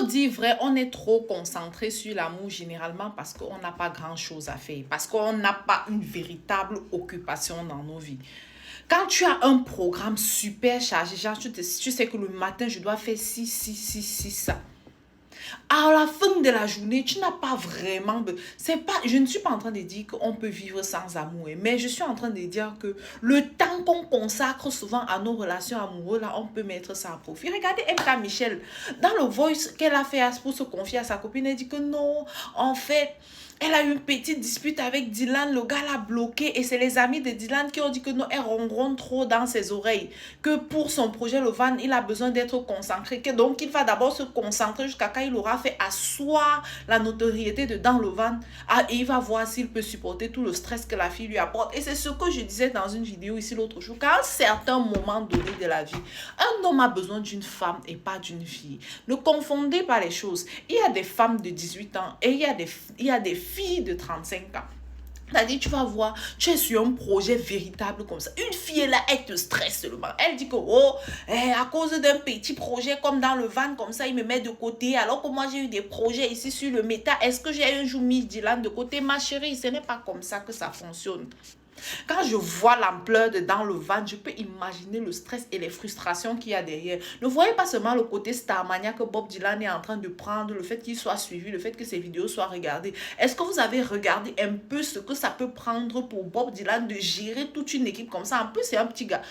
faut dire vrai, on est trop concentré sur l'amour généralement parce qu'on n'a pas grand-chose à faire, parce qu'on n'a pas une véritable occupation dans nos vies. Quand tu as un programme super chargé, genre tu sais que le matin, je dois faire ci, ça. À la fin de la journée, tu n'as pas vraiment je ne suis pas en train de dire qu'on peut vivre sans amour, mais je suis en train de dire que le temps qu'on consacre souvent à nos relations amoureuses, là, on peut mettre ça à profit. Regardez MK Michel, dans le voice qu'elle a fait pour se confier à sa copine, elle dit que non, en fait, elle a eu une petite dispute avec Dylan, le gars l'a bloqué et c'est les amis de Dylan qui ont dit que non, elle ronronne trop dans ses oreilles, que pour son projet le van, il a besoin d'être concentré, que donc il va d'abord se concentrer jusqu'à quand il aura fait asseoir la notoriété de dans le van, et il va voir s'il peut supporter tout le stress que la fille lui apporte. Et c'est ce que je disais dans une vidéo ici l'autre jour, qu'à un certain moment donné de la vie, un homme a besoin d'une femme et pas d'une fille. Ne confondez pas les choses. Il y a des femmes de 18 ans et il y a des filles de 35 ans. C'est-à-dire, tu vas voir, tu es sur un projet véritable comme ça. Une fille là, elle te stresse seulement. Elle dit que, à cause d'un petit projet comme dans le van, comme ça, il me met de côté. Alors que moi, j'ai eu des projets ici sur le méta. Est-ce que j'ai un jour mis Dylan de côté? Ma chérie, ce n'est pas comme ça que ça fonctionne. Quand je vois l'ampleur de dans le van, je peux imaginer le stress et les frustrations qu'il y a derrière. Ne voyez pas seulement le côté starmania que Bob Dylan est en train de prendre, le fait qu'il soit suivi, le fait que ses vidéos soient regardées. Est-ce que vous avez regardé un peu ce que ça peut prendre pour Bob Dylan de gérer toute une équipe comme ça? En plus, c'est un petit gars.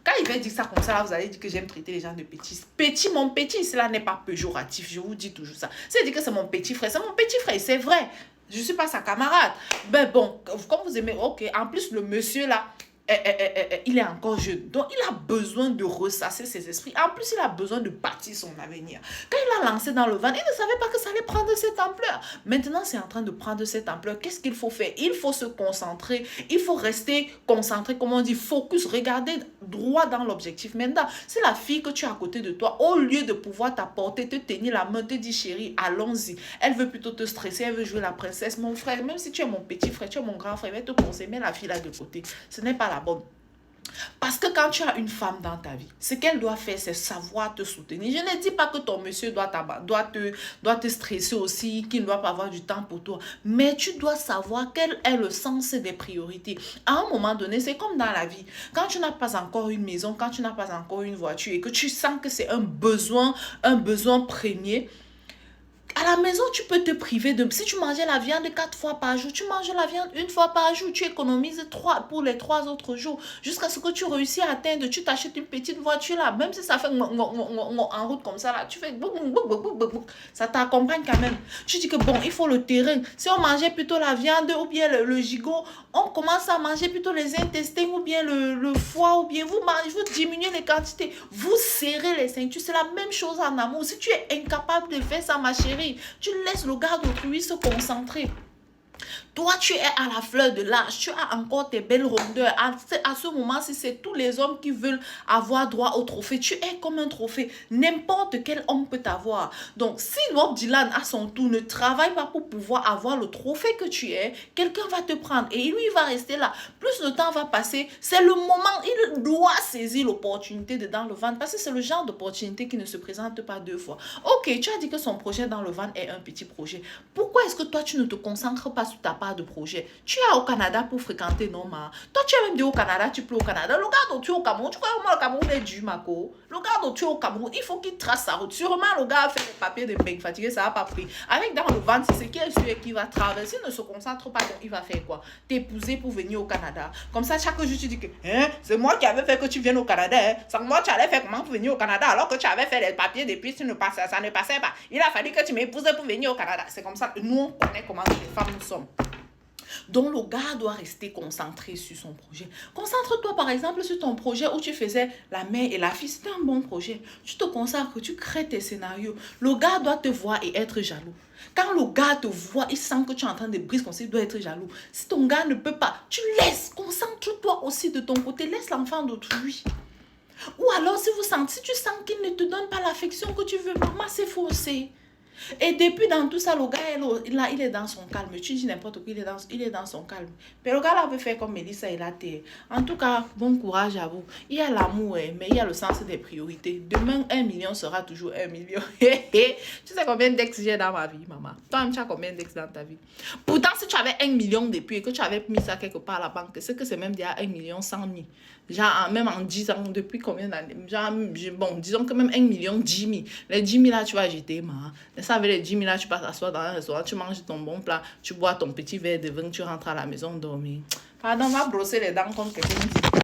Quand il va dire ça comme ça, là, vous allez dire que j'aime traiter les gens de petits. Petit, mon petit, cela n'est pas péjoratif. Je vous dis toujours ça. C'est dire que c'est mon petit frère. C'est mon petit frère, c'est vrai. Je ne suis pas sa camarade. Ben bon, comme vous aimez, ok. En plus, le monsieur là, il est encore jeune. Donc, il a besoin de ressasser ses esprits. En plus, il a besoin de bâtir son avenir. Quand il a lancé dans le van, il ne savait pas que ça allait prendre cette ampleur. Maintenant, c'est en train de prendre cette ampleur. Qu'est-ce qu'il faut faire? Il faut se concentrer. Il faut rester concentré, comme on dit, focus. Regarder droit dans l'objectif. Maintenant, c'est la fille que tu as à côté de toi. Au lieu de pouvoir t'apporter, te tenir la main, te dire chérie, allons-y. Elle veut plutôt te stresser. Elle veut jouer la princesse. Mon frère, même si tu es mon petit frère, tu es mon grand frère, il va te conseiller, mets la fille là de côté. Ce n'est pas la bonne. Parce que quand tu as une femme dans ta vie, ce qu'elle doit faire, c'est savoir te soutenir. Je ne dis pas que ton monsieur doit te stresser aussi, qu'il ne doit pas avoir du temps pour toi. Mais tu dois savoir quel est le sens des priorités. À un moment donné, c'est comme dans la vie. Quand tu n'as pas encore une maison, quand tu n'as pas encore une voiture et que tu sens que c'est un besoin premier, à la maison, tu peux te priver de... Si tu mangeais la viande 4 fois par jour, tu manges la viande 1 fois par jour. Tu économises 3 pour les 3 autres jours. Jusqu'à ce que tu réussis à atteindre. Tu t'achètes une petite voiture là. Même si ça fait en route comme ça là. Tu fais... Ça t'accompagne quand même. Tu dis que bon, il faut le terrain. Si on mangeait plutôt la viande ou bien le gigot, on commence à manger plutôt les intestins ou bien le foie ou bien vous diminuez les quantités. Vous serrez les ceintures. C'est la même chose en amour. Si tu es incapable de faire ça, ma chérie, tu laisses le gars d'autrui se concentrer. Toi, tu es à la fleur de l'âge. Tu as encore tes belles rondeurs. À ce moment-ci, c'est tous les hommes qui veulent avoir droit au trophée. Tu es comme un trophée. N'importe quel homme peut t'avoir. Donc, si Bob Dylan, à son tour, ne travaille pas pour pouvoir avoir le trophée que tu es, quelqu'un va te prendre. Et lui, il va rester là. Plus le temps va passer, c'est le moment, il doit saisir l'opportunité de dans le van. Parce que c'est le genre d'opportunité qui ne se présente pas 2 fois. Ok, tu as dit que son projet dans le van est un petit projet. Pourquoi est-ce que toi, tu ne te concentres pas sur ta part de projet? Tu es au Canada pour fréquenter nos mâts. Toi, tu es même dit au Canada, tu peux au Canada. Le gars dont tu es au Cameroun, tu crois que le Cameroun est du Mako. Le gars dont tu es au Cameroun, il faut qu'il trace sa route. Sûrement, le gars a fait les papiers de mec fatigué, ça n'a pas pris. Avec dans le ventre, c'est ce qui est sûr et qui va traverser. Il ne se concentre pas, donc il va faire quoi? T'épouser pour venir au Canada. Comme ça, chaque jour, tu dis que c'est moi qui avais fait que tu viennes au Canada. C'est moi tu allais faire comment pour venir au Canada alors que tu avais fait les papiers depuis, ça ne passait pas. Il a fallu que tu m'épouses pour venir au Canada. C'est comme ça. Nous, on connaît comment les femmes nous sommes. Donc, le gars doit rester concentré sur son projet. Concentre-toi, par exemple, sur ton projet où tu faisais la mère et la fille. C'était un bon projet. Tu te consacres, tu crées tes scénarios. Le gars doit te voir et être jaloux. Quand le gars te voit, il sent que tu es en train de briser, il doit être jaloux. Si ton gars ne peut pas, tu laisses. Concentre-toi aussi de ton côté. Laisse l'enfant d'autrui. Ou alors, si tu sens qu'il ne te donne pas l'affection que tu veux, maman, c'est forcé. Et depuis dans tout ça, le gars, là, il est dans son calme. Tu dis n'importe quoi, il est dans son calme. Mais le gars là veut faire comme Mélissa et la terre. En tout cas, bon courage à vous. Il y a l'amour, mais il y a le sens des priorités. Demain, 1 million sera toujours 1 million. Tu sais combien d'ex j'ai dans ma vie, maman? Toi-même, tu as combien d'ex dans ta vie? Pourtant, si tu avais 1 million depuis et que tu avais mis ça quelque part à la banque, c'est que c'est même déjà 1 100 000. Genre, même en 10 ans, depuis combien d'années? Genre, bon, disons que même 1 million, 10 000. Les 10 000 là, tu vas jeter, maman. Ça, avec les 10 000 là, tu passes t'asseoir dans un restaurant, tu manges ton bon plat, tu bois ton petit verre de vin, tu rentres à la maison dormir. Pardon, on va brosser les dents comme quelqu'un dit.